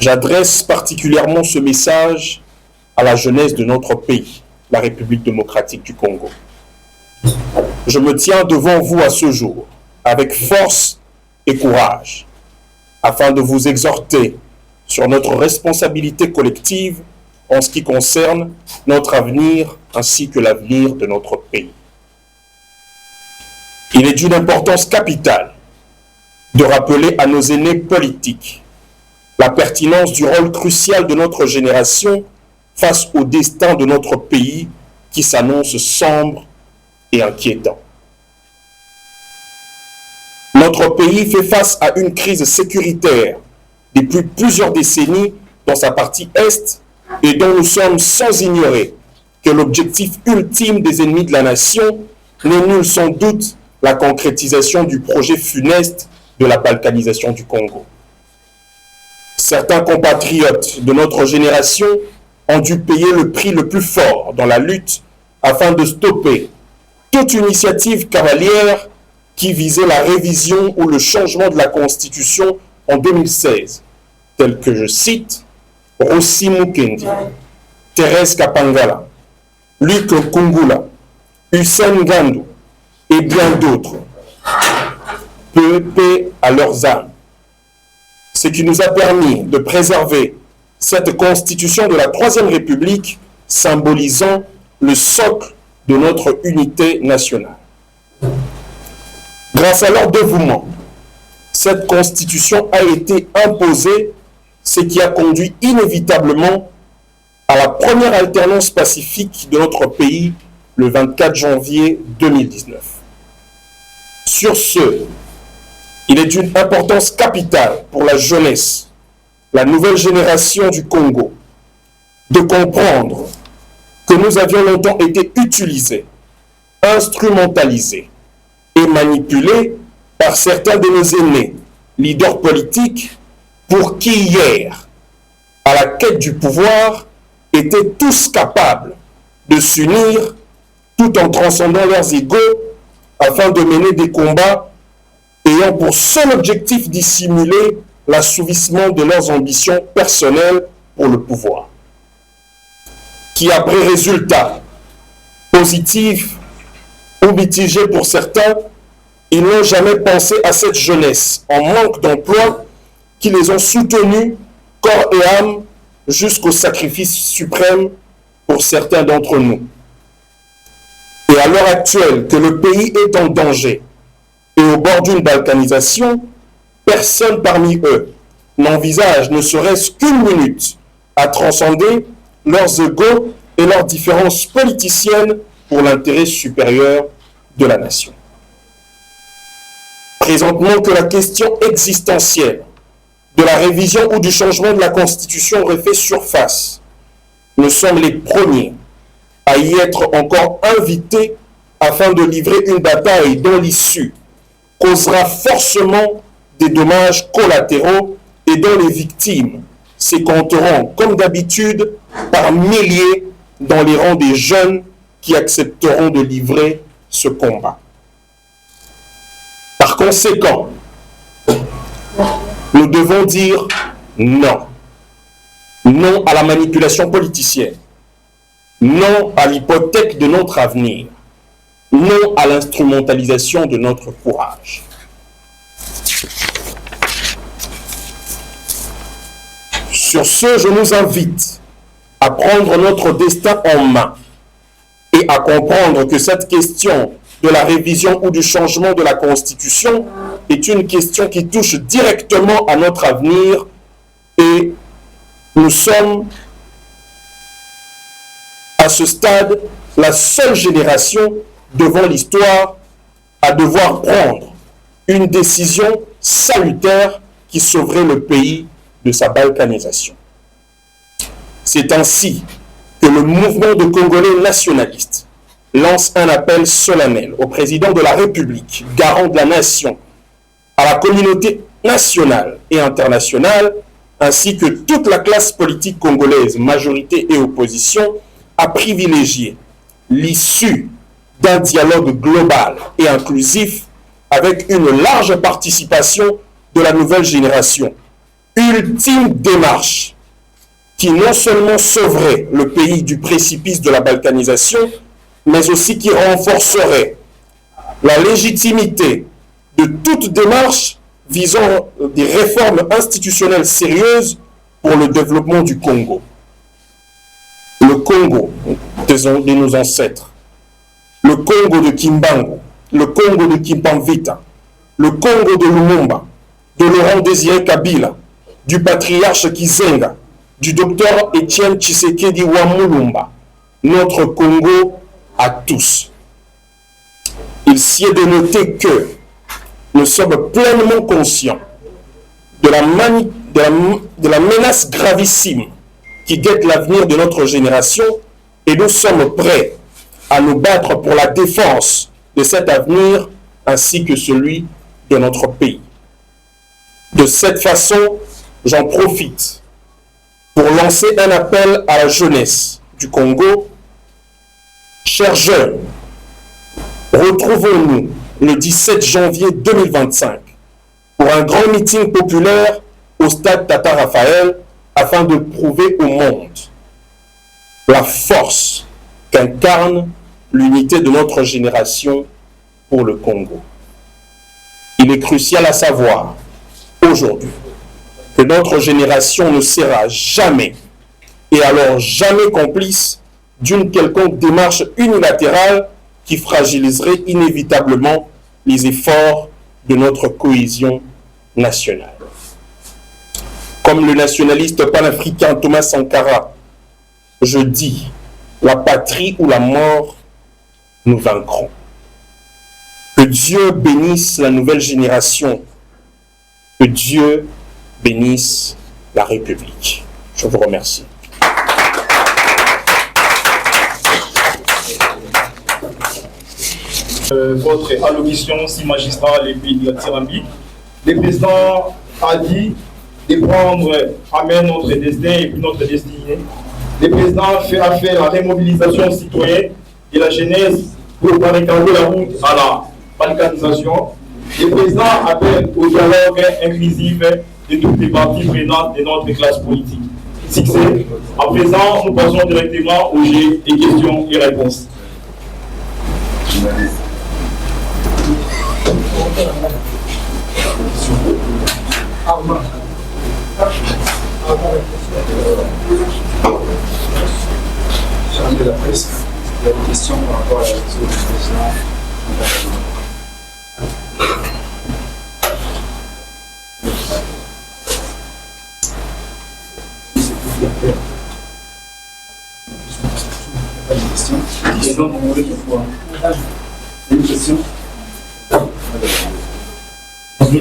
J'adresse particulièrement ce message à la jeunesse de notre pays, la République démocratique du Congo. Je me tiens devant vous à ce jour, avec force et courage, afin de vous exhorter sur notre responsabilité collective en ce qui concerne notre avenir ainsi que l'avenir de notre pays. Il est d'une importance capitale de rappeler à nos aînés politiques la pertinence du rôle crucial de notre génération face au destin de notre pays qui s'annonce sombre et inquiétant. Notre pays fait face à une crise sécuritaire depuis plusieurs décennies dans sa partie Est et dont nous sommes sans ignorer que l'objectif ultime des ennemis de la nation n'est nul sans doute la concrétisation du projet funeste de la balkanisation du Congo. Certains compatriotes de notre génération ont dû payer le prix le plus fort dans la lutte afin de stopper toute initiative cavalière qui visait la révision ou le changement de la Constitution en 2016, tels que, je cite, Rossi Mukendi, Thérèse Kapangala, Luc Kungula, Hussein Gandou et bien d'autres. Paix à leurs âmes. Ce qui nous a permis de préserver cette constitution de la Troisième République, symbolisant le socle de notre unité nationale. Grâce à leur dévouement, cette constitution a été imposée, ce qui a conduit inévitablement à la première alternance pacifique de notre pays le 24 janvier 2019. Sur ce, il est d'une importance capitale pour la jeunesse, la nouvelle génération du Congo, de comprendre que nous avions longtemps été utilisés, instrumentalisés et manipulés par certains de nos aînés, leaders politiques, pour qui hier, à la quête du pouvoir, étaient tous capables de s'unir tout en transcendant leurs égos afin de mener des combats ayant pour seul objectif de dissimuler l'assouvissement de leurs ambitions personnelles pour le pouvoir. Qui, après résultat positif ou mitigé pour certains, ils n'ont jamais pensé à cette jeunesse en manque d'emploi qui les ont soutenus corps et âme jusqu'au sacrifice suprême pour certains d'entre nous. Et à l'heure actuelle que le pays est en danger et au bord d'une balkanisation, personne parmi eux n'envisage ne serait-ce qu'une minute à transcender leurs égos et leurs différences politiciennes pour l'intérêt supérieur de la nation. Présentement que la question existentielle de la révision ou du changement de la Constitution refait surface, nous sommes les premiers à y être encore invités afin de livrer une bataille dont l'issue causera forcément des dommages collatéraux et dont les victimes se compteront, comme d'habitude, par milliers dans les rangs des jeunes qui accepteront de livrer ce combat. Par conséquent, nous devons dire non. Non à la manipulation politicienne. Non à l'hypothèque de notre avenir. Non à l'instrumentalisation de notre courage. Sur ce, je nous invite à prendre notre destin en main et à comprendre que cette question de la révision ou du changement de la Constitution est une question qui touche directement à notre avenir et nous sommes à ce stade la seule génération devant l'histoire à devoir prendre une décision salutaire qui sauverait le pays de sa balkanisation. C'est ainsi que le mouvement de Congolais nationalistes lance un appel solennel au président de la République, garant de la nation, à la communauté nationale et internationale, ainsi que toute la classe politique congolaise, majorité et opposition, à privilégier l'issue d'un dialogue global et inclusif avec une large participation de la nouvelle génération, ultime démarche qui non seulement sauverait le pays du précipice de la balkanisation, mais aussi qui renforcerait la légitimité de toute démarche visant des réformes institutionnelles sérieuses pour le développement du Congo. Le Congo de nos ancêtres, le Congo de Kimbangu, le Congo de Kimpamvita, le Congo de Lumumba, de Laurent Désiré Kabila, du patriarche Kizenga, du docteur Étienne Tshisekedi Wamulumba, notre Congo à tous. Il s'y est de noter que nous sommes pleinement conscients de la menace gravissime qui guette l'avenir de notre génération et nous sommes prêts à nous battre pour la défense de cet avenir ainsi que celui de notre pays. De cette façon, j'en profite pour lancer un appel à la jeunesse du Congo. Chers jeunes, retrouvons-nous le 17 janvier 2025 pour un grand meeting populaire au stade Tata Raphaël afin de prouver au monde la force qu'incarne l'unité de notre génération pour le Congo. Il est crucial à savoir aujourd'hui que notre génération ne sera jamais et alors jamais complice d'une quelconque démarche unilatérale qui fragiliserait inévitablement les efforts de notre cohésion nationale. Comme le nationaliste panafricain Thomas Sankara, je dis, la patrie ou la mort, nous vaincrons. Que Dieu bénisse la nouvelle génération. Que Dieu bénisse la République. Je vous remercie. Votre allocution, si magistral et puis dithyrambique. Le président a dit de prendre à main notre destin et puis notre destinée. Le président a fait la remobilisation citoyenne de la jeunesse pour barricader la route à la balkanisation. Le président appelle au dialogue inclusif de toutes les parties prenantes de notre classe politique. Succès. À présent, nous passons directement au jet des questions et réponses. De la presse, il y a des questions par rapport à la question du président. Une question. J'ai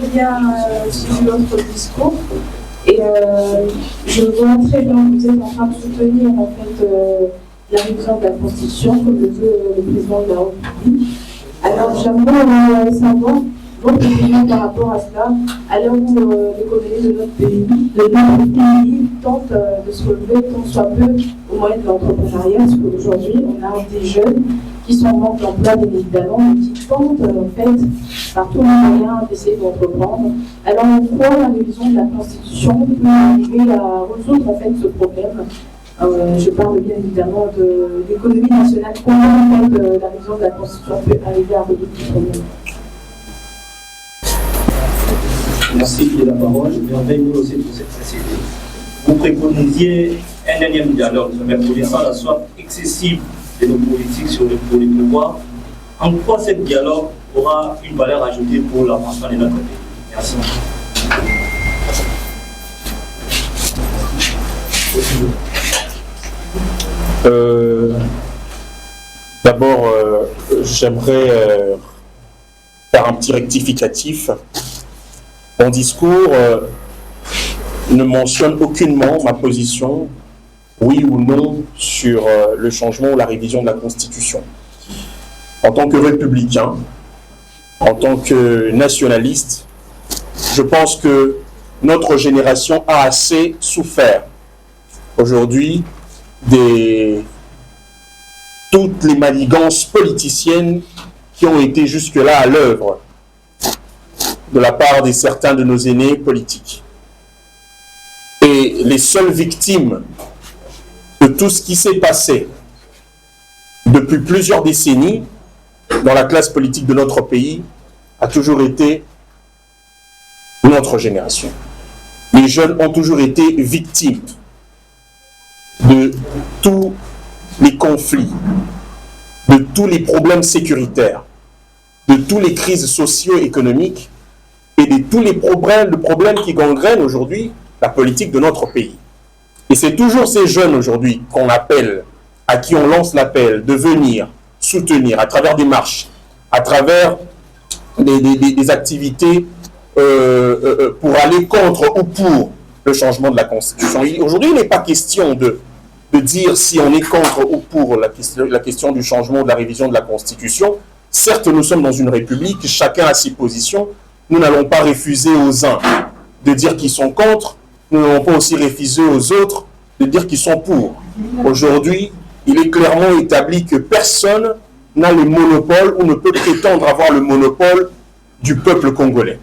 bien suivi votre discours et je vois très bien que vous êtes en train de soutenir en fait la révision de la Constitution comme le veut le président de la République. Alors j'aimerais savoir votre opinion par rapport à cela, à l'heure où l'économie de notre pays tente de se relever tant soit peu au moyen de l'entrepreneuriat, parce qu'aujourd'hui on a des jeunes qui sont en manque d'emploi bien évidemment, mais qui tentent en fait par tous les moyens d'essayer d'entreprendre. Alors en quoi la révision de la Constitution peut arriver à résoudre en fait ce problème? Je parle bien évidemment de l'économie nationale. Comment en fait la révision de la Constitution peut arriver à résoudre ce problème? Merci de la parole. Bienvenue vous aussi pour cette société. Vous préconisiez un énième dialogue, mais pour laisser la soif excessive de nos politiques sur le pouvoir. En quoi ce dialogue aura une valeur ajoutée pour l'avancement de notre pays? Merci. D'abord, j'aimerais faire un petit rectificatif. Mon discours ne mentionne aucunement ma position, oui ou non, sur le changement ou la révision de la Constitution. En tant que républicain, en tant que nationaliste, je pense que notre génération a assez souffert aujourd'hui des toutes les manigances politiciennes qui ont été jusque-là à l'œuvre de la part de certains de nos aînés politiques. Et les seules victimes de tout ce qui s'est passé depuis plusieurs décennies dans la classe politique de notre pays a toujours été notre génération. Les jeunes ont toujours été victimes de tous les conflits, de tous les problèmes sécuritaires, de toutes les crises socio-économiques et de tous les problèmes qui gangrènent aujourd'hui la politique de notre pays. Et c'est toujours ces jeunes aujourd'hui qu'on appelle, à qui on lance l'appel de venir soutenir à travers des marches, à travers des activités pour aller contre ou pour le changement de la Constitution. Aujourd'hui, il n'est pas question de dire si on est contre ou pour la question du changement, de la révision de la Constitution. Certes, nous sommes dans une république, chacun a ses positions. Nous n'allons pas refuser aux uns de dire qu'ils sont contre, nous n'allons pas aussi refuser aux autres de dire qu'ils sont pour. Aujourd'hui, il est clairement établi que personne n'a le monopole ou ne peut prétendre avoir le monopole du peuple congolais.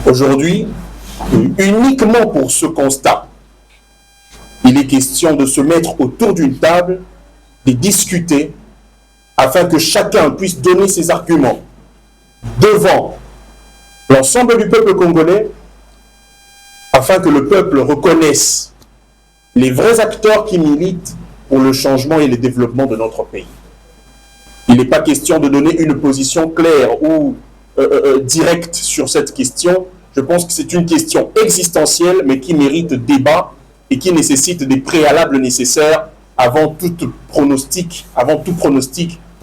Aujourd'hui, uniquement pour ce constat, il est question de se mettre autour d'une table, de discuter, afin que chacun puisse donner ses arguments devant l'ensemble du peuple congolais, afin que le peuple reconnaisse les vrais acteurs qui militent pour le changement et le développement de notre pays. Il n'est pas question de donner une position claire ou directe sur cette question. Je pense que c'est une question existentielle, mais qui mérite débat et qui nécessite des préalables nécessaires avant tout pronostic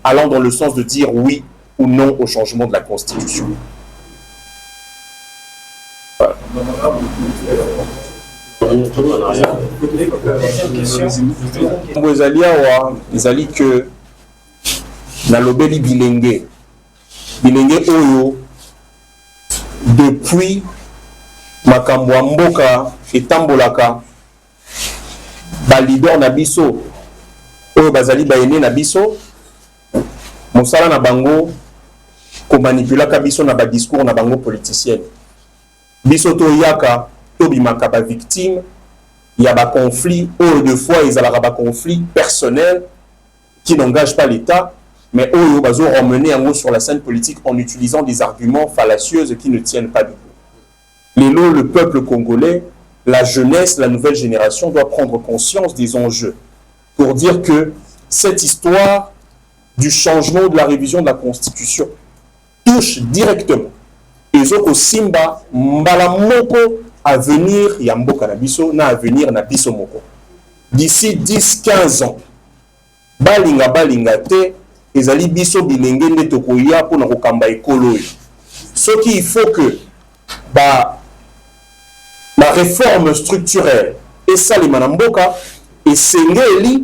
allant dans le sens de dire oui ou non au changement de la Constitution. Voilà. Ezali que nalobeli bilenge oyo depuis makambo ya mboka etambolaka balider na biso oyo bazali baene na biso mosala na bango komanipulaka biso na badiscours na bango politicienne biso toyaka tobimaka bavictime ya baconflit oyo de fois ezalaka baconflit personnel qui n'engagent pas l'État mais oyo bazo ramener yango sur la scène politique en utilisant des arguments fallacieux qui ne tiennent pas debout. Le peuple congolais, la jeunesse, la nouvelle génération doit prendre conscience des enjeux pour dire que cette histoire du changement de la révision de la Constitution touche directement ezoko simba mbala moko avenir ya mboka na biso na avenir na biso moko. D'ici 10-15 ans, balinga te ezali biso bilenge nde tokoya mpona kokamba ekolo oyo. Soki il faut que la réforme structurelle esalema na mboka esengeli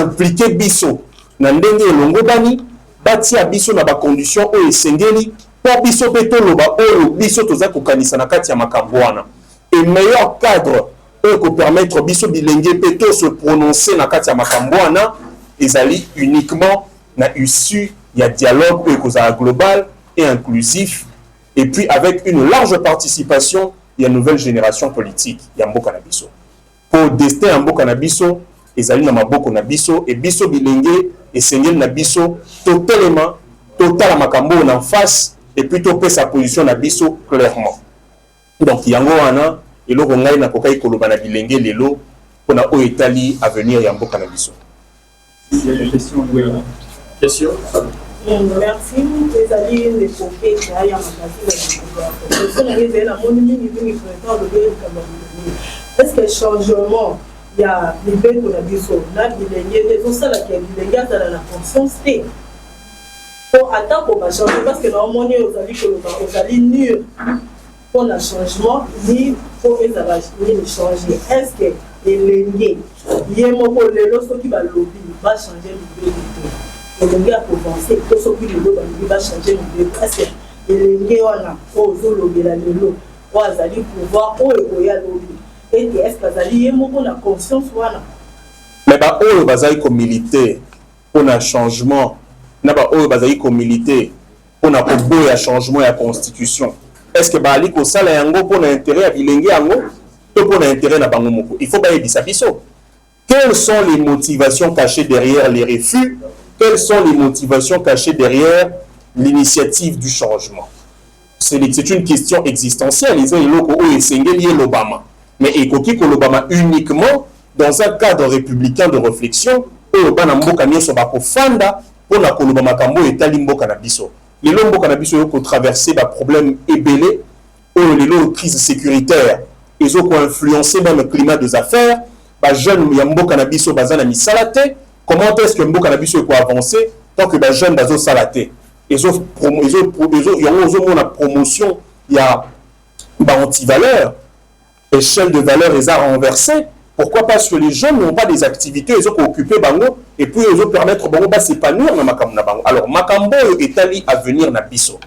impliquer biso na ndenge elongo bani batia biso na bacondition oyo esengeli po biso pe toloba oyo biso toza kokanisa na kati ya makambo wana. Et meilleur cadre peut permettre biso bilenge pe to se prononcer na kati ya makambo wana ezali uniquement na issue ya dialogue global et inclusif et puis avec une large participation ya nouvelle génération politique ya mboka na biso. Pour destin ya mboka na biso ezali na maboko na biso et biso bilenge esengeli na biso totalement totala makambo en face et puis topé sa position na biso clairement. Donc yango wana eloko ngai na kokai koloba na bilenge lelo pona o etali avenir ya mboka na biso. Il y a une question. Oui. Question. Merci. Ezali les pompiers qui aillent en magasin. Est-ce que changement il y a les bêtes qu'on a vu sur la bilenge tout ça là qui est bilenge dans la conscience t pour attendre pour changer parce que normalement aux alliés nul pour le changement ni pour les changer. Est-ce que les lignes il y a un moment les lorsqu'ils qui va lobby va changer le bilenge et le gars pour penser que ce qui le va changer le bilenge parce que les lignes on a aux lobby la lelo aux alliés pouvoir au y a lobby. Et est-ce que vous avez une conscience voilà? Mais bah, oh, bazali comme militaire pour un changement, n'a pas militer pour un changement de la constitution. Est-ce que Bali ko sala yango pour l'intérêt à Bilenge yango ou pour l'intérêt na bango moko? Il faut pas dire ça biso. Quelles sont les motivations cachées derrière les refus? Quelles sont les motivations cachées derrière l'initiative du changement? C'est une question existentielle. Ils ont l'Obama. Mais ekoki ko l'Obama uniquement dans un cadre républicain de réflexion où l'Obama mboka nyoso bako fanda pour na kolobama kambo etali mboka na biso. Les mboka na biso ko traverser ba problème ébélé ou les crise sécuritaire. Ils ont influencé même le climat des affaires. Ba jeune ya mboka na biso bazana misalate. Comment est-ce que mboka na biso ko avancer tant que ba jeune bazo salate? Ils ont la promotion, il y a anti-valeur, échelle de valeur les a renversés. Pourquoi? Parce que les jeunes n'ont pas des activités, ils ont occupé bango et puis ils ont permettre bango de s'épanouir dans makambo na bango. Alors makambo est allé à venir na biso.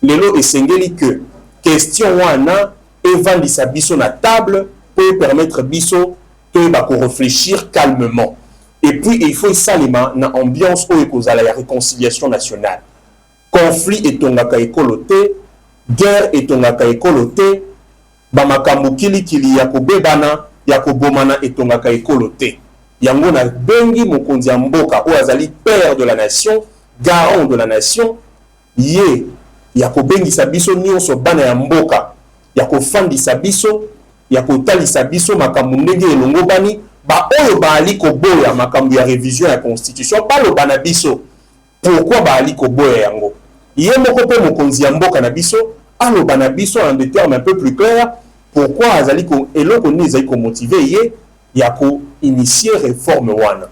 Lelo esengeli que question wana evandisa biso na table pour permettre biso de réfléchir calmement. Et puis il faut salima na ambiance où ekozala ya réconciliation nationale. Conflit etongaka ekolote, guerre etongaka ekolote, bamakambo kili ya kobebana ya kobomana etongaka ekolote. Yango na bengi mokonzi ya mboka o azali père de la nation, garant de la nation, ye ya kobengisa biso nyonso bana ya mboka, ya kofandisa biso, ya kotalisa biso makambo ndenge elongo bani, ba oyo baali koboya makambo ya révision ya constitution, baloba na biso. Pourquoi baali koboya yango? Ye moko pe mokonzi ya mboka na biso aloba na biso en des termes un peu plus clairs pourquoi azali ko eloko ni ezali ko motiver ye ya ko initier réforme wana.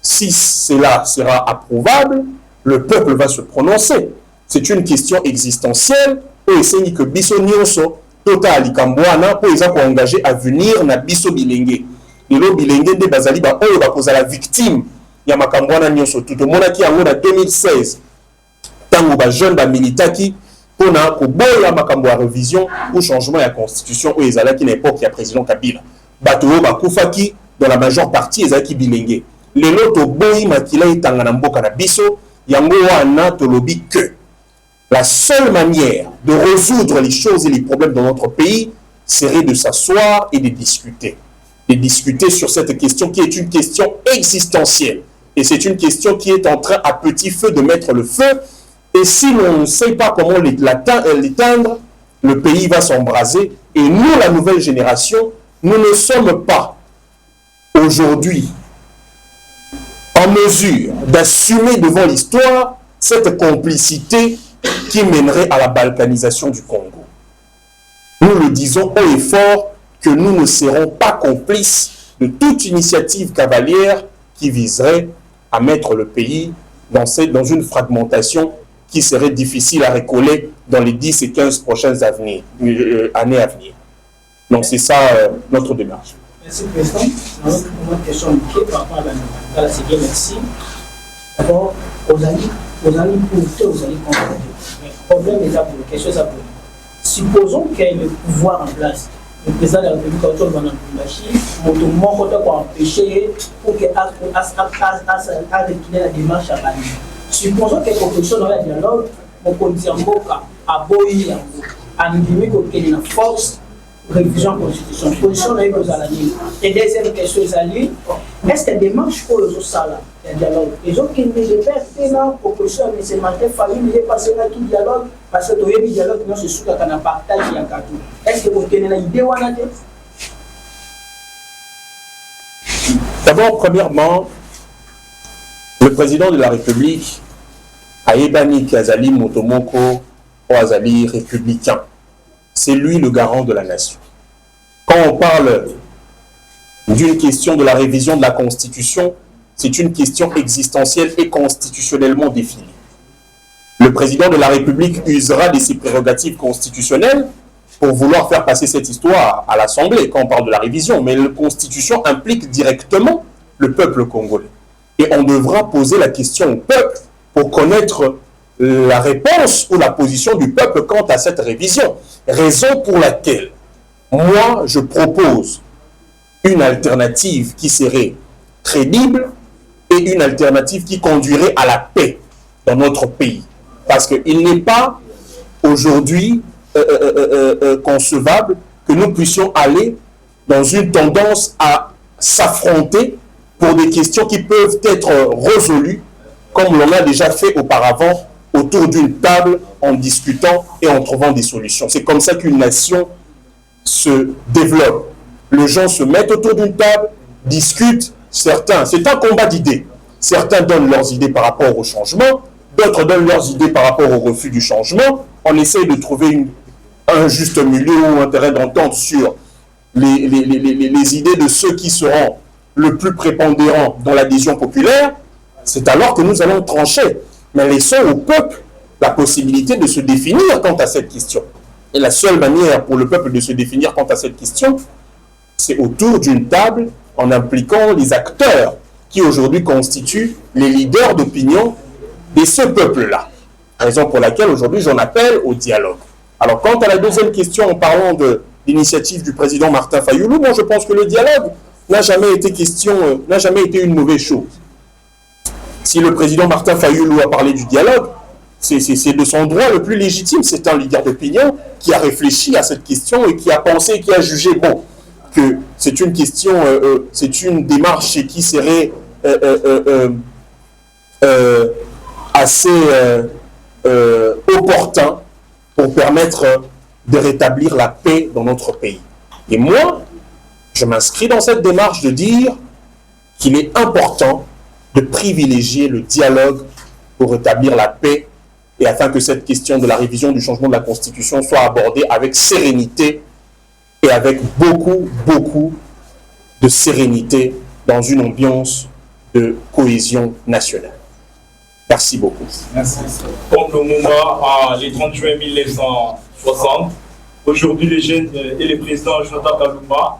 Si cela sera approuvable, le peuple va se prononcer. C'est une question existentielle et c'est que biso nyonso tota likambo wana po eza ko engager à venir na biso bilenge. Lelo bilenge nde bazali ba oyo ba kozala victime ya makambo wana nyonso. Tout le monde qui en 2016 tango ba jeune ba militaki pour na ko boya makambo ya révision ou changement de la constitution ou ezalaki na époque ya président Kabila bato ba kufaki dans la majeure partie ezalaki bilenge lelo to boyi makila itanga na mboka na biso yango wana tolobi que la seule manière de résoudre les choses et les problèmes dans notre pays serait de s'asseoir et de discuter sur cette question qui est une question existentielle et c'est une question qui est en train à petit feu de mettre le feu. Et si l'on ne sait pas comment l'éteindre, le pays va s'embraser. Et nous, la nouvelle génération, nous ne sommes pas aujourd'hui en mesure d'assumer devant l'histoire cette complicité qui mènerait à la balkanisation du Congo. Nous le disons haut et fort que nous ne serons pas complices de toute initiative cavalière qui viserait à mettre le pays dans une fragmentation qui serait difficile à recoller dans les 10 et 15 prochaines années à venir. Donc c'est ça notre démarche. Merci Président. Une question par rapport à la CG, merci. D'abord, aux amis pour aux amis comprendre. Mais le problème est là pour quelque chose à poser. Supposons qu'il y ait le pouvoir en place. Le président de la République autour de Mme pour empêcher pour qu'il la démarche à Bali. Supposons que la proposition dans le dialogue, on peut dire à Boyi, à Ndimi, qu'il y a une force révision de la Constitution. Position dans les alliés. Et deuxième question, est-ce que des démarches pour les autres le dialogue? Les autres qui ne peuvent pas faire la proposition, mais c'est ma famille, il est passé dans tout dialogue, parce que tu as un dialogue, non, c'est sûr qu'on a partagé un gâteau. Est-ce que vous avez une idée ou une idée? D'abord, premièrement, le président de la République a ébani Kazali Motomoko ou Azali républicain. C'est lui le garant de la nation. Quand on parle d'une question de la révision de la Constitution, c'est une question existentielle et constitutionnellement définie. Le président de la République usera de ses prérogatives constitutionnelles pour vouloir faire passer cette histoire à l'Assemblée quand on parle de la révision, mais la Constitution implique directement le peuple congolais. Et on devra poser la question au peuple pour connaître la réponse ou la position du peuple quant à cette révision. Raison pour laquelle, moi, je propose une alternative qui serait crédible, et une alternative qui conduirait à la paix dans notre pays. Parce qu'il n'est pas aujourd'hui concevable que nous puissions aller dans une tendance à s'affronter pour des questions qui peuvent être résolues comme l'on a déjà fait auparavant autour d'une table en discutant et en trouvant des solutions. C'est comme ça qu'une nation se développe. Les gens se mettent autour d'une table, discutent, certains, c'est un combat d'idées. Certains donnent leurs idées par rapport au changement, d'autres donnent leurs idées par rapport au refus du changement. On essaye de trouver un juste milieu ou un terrain d'entente sur les idées de ceux qui seront le plus prépondérants dans l'adhésion populaire. C'est alors que nous allons trancher. Mais laissons au peuple la possibilité de se définir quant à cette question. Et la seule manière pour le peuple de se définir quant à cette question, c'est autour d'une table en impliquant les acteurs qui aujourd'hui constituent les leaders d'opinion de ce peuple-là. Raison pour laquelle aujourd'hui j'en appelle au dialogue. Alors quant à la deuxième question en parlant de l'initiative du président Martin Fayulu, moi je pense que le dialogue n'a jamais été une mauvaise chose. Si le président Martin Fayulu a parlé du dialogue, c'est de son droit le plus légitime. C'est un leader d'opinion qui a réfléchi à cette question et qui a pensé, qui a jugé bon que c'est une question, c'est une démarche qui serait assez opportun pour permettre de rétablir la paix dans notre pays. Et moi, je m'inscris dans cette démarche de dire qu'il est important de privilégier le dialogue pour rétablir la paix et afin que cette question de la révision du changement de la Constitution soit abordée avec sérénité et avec beaucoup de sérénité dans une ambiance de cohésion nationale. Merci beaucoup. Merci. Comme le moment, le 30 juin 1960, aujourd'hui, les jeunes et le président Jonathan Kaluma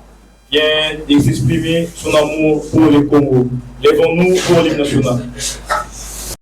vient d'exprimer son amour pour le Congo. Lèvons-nous pour l'hymne national.